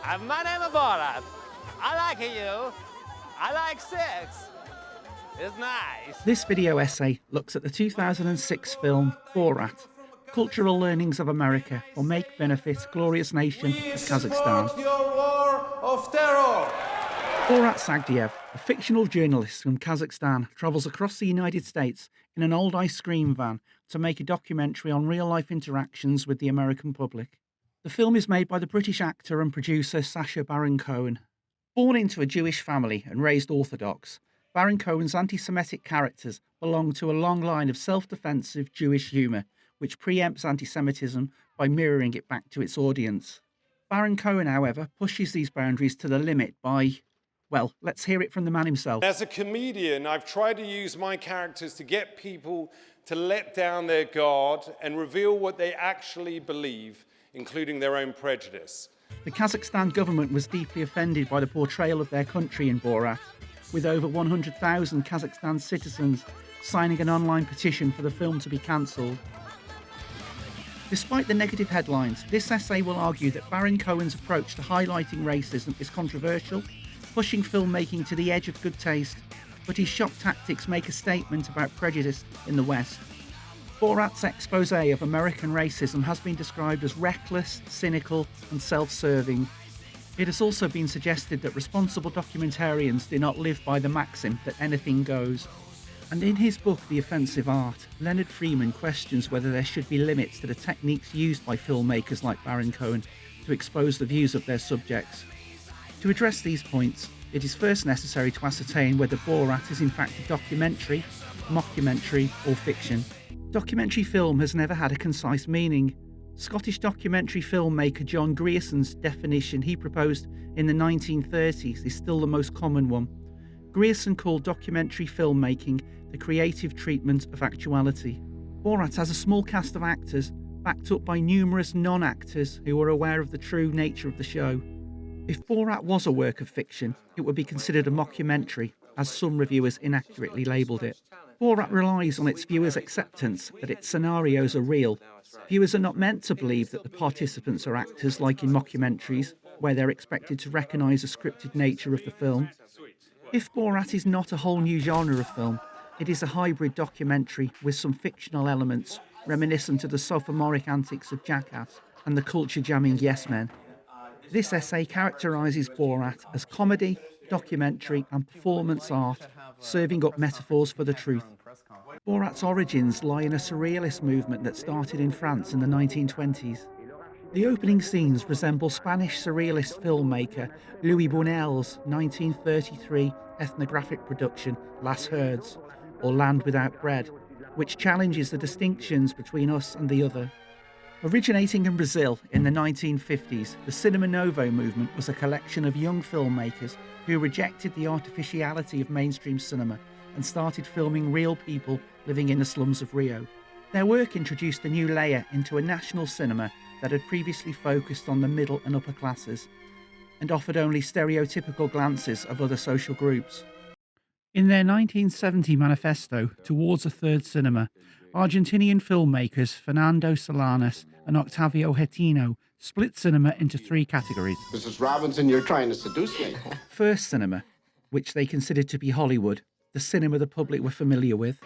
My name is Borat. I like you. I like sex. It's nice. This video essay looks at the 2006 film Borat, Cultural Learnings of America for Make Benefit Glorious Nation of Kazakhstan. Your war of terror. Borat Sagdiyev, a fictional journalist from Kazakhstan, travels across the United States in an old ice cream van to make a documentary on real-life interactions with the American public. The film is made by the British actor and producer Sacha Baron Cohen. Born into a Jewish family and raised Orthodox, Baron Cohen's anti-Semitic characters belong to a long line of self-defensive Jewish humour, which preempts anti-Semitism by mirroring it back to its audience. Baron Cohen, however, pushes these boundaries to the limit by, well, let's hear it from the man himself. As a comedian, I've tried to use my characters to get people to let down their guard and reveal what they actually believe, including their own prejudice. The Kazakhstan government was deeply offended by the portrayal of their country in Borat, with over 100,000 Kazakhstan citizens signing an online petition for the film to be cancelled. Despite the negative headlines, this essay will argue that Baron Cohen's approach to highlighting racism is controversial, pushing filmmaking to the edge of good taste, but his shock tactics make a statement about prejudice in the West. Borat's expose of American racism has been described as reckless, cynical, and self-serving. It has also been suggested that responsible documentarians do not live by the maxim that anything goes. And in his book, The Offensive Art, Leonard Freeman questions whether there should be limits to the techniques used by filmmakers like Baron Cohen to expose the views of their subjects. To address these points, it is first necessary to ascertain whether Borat is in fact a documentary, mockumentary, or fiction. Documentary film has never had a concise meaning. Scottish documentary filmmaker John Grierson's definition he proposed in the 1930s is still the most common one. Grierson called documentary filmmaking the creative treatment of actuality. Borat has a small cast of actors, backed up by numerous non-actors who are aware of the true nature of the show. If Borat was a work of fiction, it would be considered a mockumentary, as some reviewers inaccurately labelled it. Borat relies on its viewers' acceptance that its scenarios are real. Viewers are not meant to believe that the participants are actors like in mockumentaries, where they're expected to recognise the scripted nature of the film. If Borat is not a whole new genre of film, it is a hybrid documentary with some fictional elements reminiscent of the sophomoric antics of Jackass and the culture-jamming Yes Men. This essay characterises Borat as comedy, documentary and performance art, serving up metaphors for the truth. Borat's origins lie in a surrealist movement that started in France in the 1920s. The opening scenes resemble Spanish surrealist filmmaker Louis Buñuel's 1933 ethnographic production Las Herds, or Land Without Bread, which challenges the distinctions between us and the other. Originating in Brazil in the 1950s, the Cinema Novo movement was a collection of young filmmakers who rejected the artificiality of mainstream cinema and started filming real people living in the slums of Rio. Their work introduced a new layer into a national cinema that had previously focused on the middle and upper classes and offered only stereotypical glances of other social groups. In their 1970 manifesto, Towards a Third Cinema, Argentinian filmmakers Fernando Solanas and Octavio Getino split cinema into three categories. Mrs. Robinson, you're trying to seduce me. First cinema, which they considered to be Hollywood, the cinema the public were familiar with.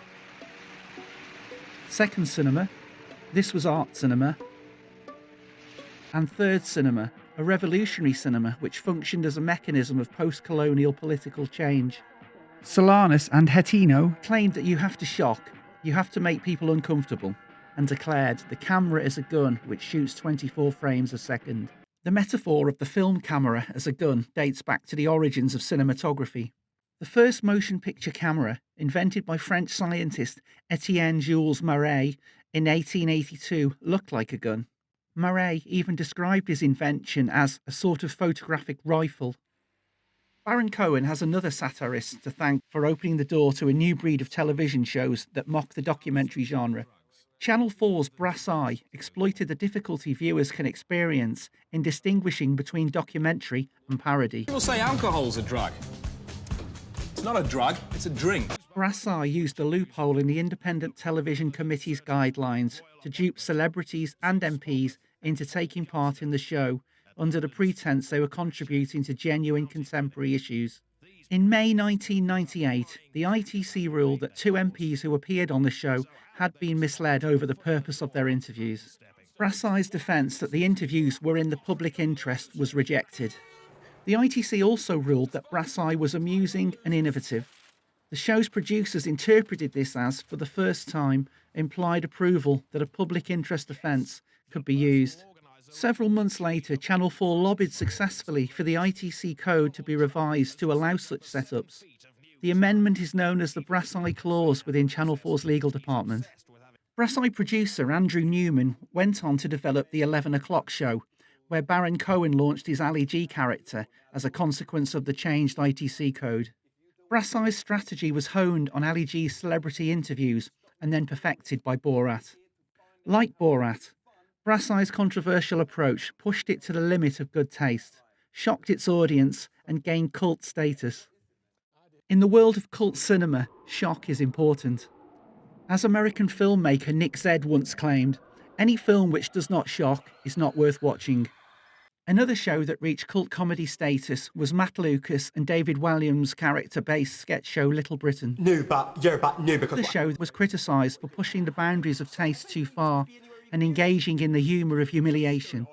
Second cinema, this was art cinema. And third cinema, a revolutionary cinema which functioned as a mechanism of post-colonial political change. Solanas and Getino claimed that you have to shock, you have to make people uncomfortable, and declared the camera is a gun which shoots 24 frames a second. The metaphor of the film camera as a gun dates back to the origins of cinematography. The first motion picture camera, invented by French scientist Etienne Jules Marais in 1882, looked like a gun. Marais even described his invention as a sort of photographic rifle. Baron Cohen has another satirist to thank for opening the door to a new breed of television shows that mock the documentary genre. Channel 4's Brass Eye exploited the difficulty viewers can experience in distinguishing between documentary and parody. People say alcohol's a drug. It's not a drug, it's a drink. Brass Eye used a loophole in the Independent Television Committee's guidelines to dupe celebrities and MPs into taking part in the show under the pretense they were contributing to genuine contemporary issues. In May 1998, the ITC ruled that 2 MPs who appeared on the show had been misled over the purpose of their interviews. Brass Eye's defence that the interviews were in the public interest was rejected. The ITC also ruled that Brass Eye was amusing and innovative. The show's producers interpreted this as, for the first time, implied approval that a public interest offence could be used. Several months later, Channel 4 lobbied successfully for the ITC code to be revised to allow such setups. The amendment is known as the Brass Eye Clause within Channel 4's legal department. Brass Eye producer Andrew Newman went on to develop the 11 o'clock show, where Baron Cohen launched his Ali G character as a consequence of the changed ITC code. Brass Eye's strategy was honed on Ali G's celebrity interviews and then perfected by Borat. Like Borat, Brass Eye's controversial approach pushed it to the limit of good taste, shocked its audience, and gained cult status. In the world of cult cinema, shock is important. As American filmmaker Nick Zedd once claimed, any film which does not shock is not worth watching. Another show that reached cult comedy status was Matt Lucas and David Walliams' character-based sketch show Little Britain. The show was criticised for pushing the boundaries of taste too far and engaging in the humour of humiliation.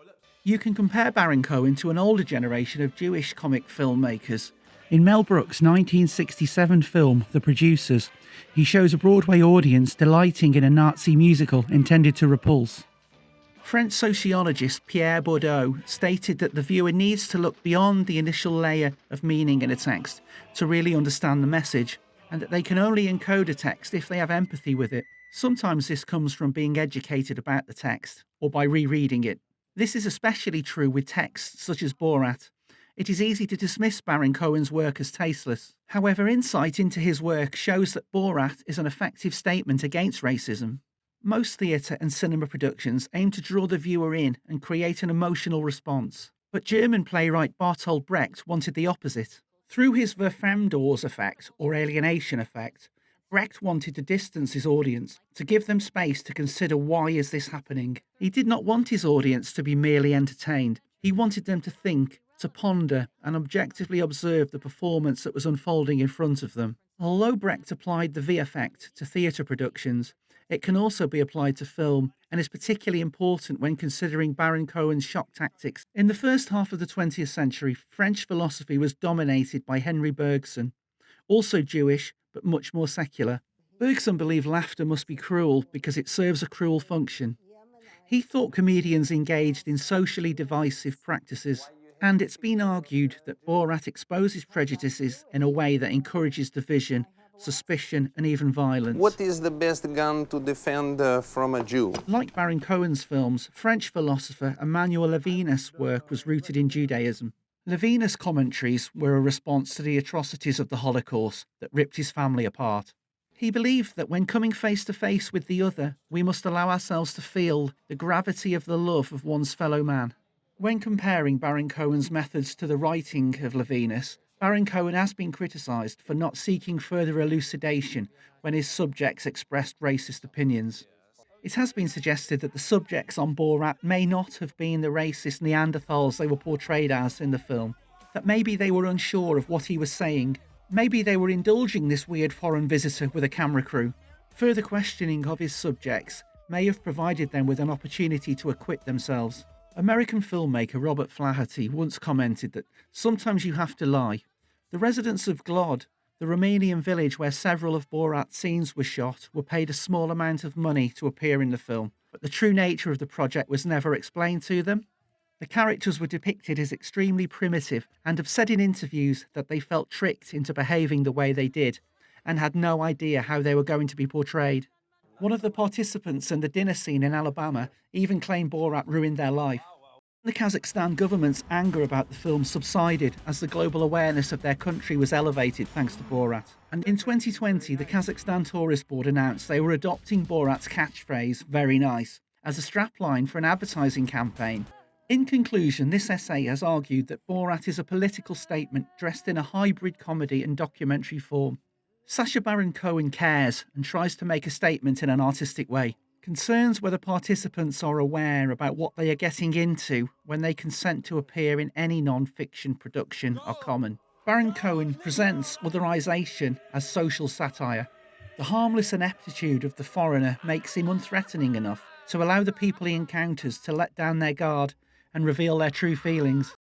You can compare Baron Cohen to an older generation of Jewish comic filmmakers. In Mel Brooks' 1967 film, The Producers, he shows a Broadway audience delighting in a Nazi musical intended to repulse. French sociologist Pierre Bourdieu stated that the viewer needs to look beyond the initial layer of meaning in a text to really understand the message, and that they can only encode a text if they have empathy with it. Sometimes this comes from being educated about the text, or by rereading it. This is especially true with texts such as Borat. It is easy to dismiss Baron Cohen's work as tasteless. However, insight into his work shows that Borat is an effective statement against racism. Most theatre and cinema productions aim to draw the viewer in and create an emotional response. But German playwright Bertolt Brecht wanted the opposite. Through his Verfremdungseffekt effect, or alienation effect, Brecht wanted to distance his audience, to give them space to consider why is this happening. He did not want his audience to be merely entertained. He wanted them to think, to ponder, and objectively observe the performance that was unfolding in front of them. Although Brecht applied the V-effect to theatre productions, it can also be applied to film, and is particularly important when considering Baron Cohen's shock tactics. In the first half of the 20th century, French philosophy was dominated by Henry Bergson, also Jewish, but much more secular. Bergson believed laughter must be cruel because it serves a cruel function. He thought comedians engaged in socially divisive practices, and it's been argued that Borat exposes prejudices in a way that encourages division, suspicion, and even violence. What is the best gun to defend from a Jew? Like Baron Cohen's films, French philosopher Emmanuel Levinas' work was rooted in Judaism. Levinas' commentaries were a response to the atrocities of the Holocaust that ripped his family apart. He believed that when coming face to face with the other, we must allow ourselves to feel the gravity of the love of one's fellow man. When comparing Baron Cohen's methods to the writing of Levinas, Baron Cohen has been criticised for not seeking further elucidation when his subjects expressed racist opinions. It has been suggested that the subjects on Borat may not have been the racist Neanderthals they were portrayed as in the film, that maybe they were unsure of what he was saying, maybe they were indulging this weird foreign visitor with a camera crew. Further questioning of his subjects may have provided them with an opportunity to acquit themselves. American filmmaker Robert Flaherty once commented that sometimes you have to lie. The residents of Glod, the Romanian village where several of Borat's scenes were shot, were paid a small amount of money to appear in the film, but the true nature of the project was never explained to them. The characters were depicted as extremely primitive and have said in interviews that they felt tricked into behaving the way they did and had no idea how they were going to be portrayed. One of the participants in the dinner scene in Alabama even claimed Borat ruined their life. The Kazakhstan government's anger about the film subsided as the global awareness of their country was elevated thanks to Borat. And in 2020, the Kazakhstan Tourist Board announced they were adopting Borat's catchphrase, "Very nice," as a strapline for an advertising campaign. In conclusion, this essay has argued that Borat is a political statement dressed in a hybrid comedy and documentary form. Sacha Baron Cohen cares and tries to make a statement in an artistic way. Concerns whether participants are aware about what they are getting into when they consent to appear in any non-fiction production are common. Baron Cohen presents Otherisation as social satire. The harmless ineptitude of the foreigner makes him unthreatening enough to allow the people he encounters to let down their guard and reveal their true feelings.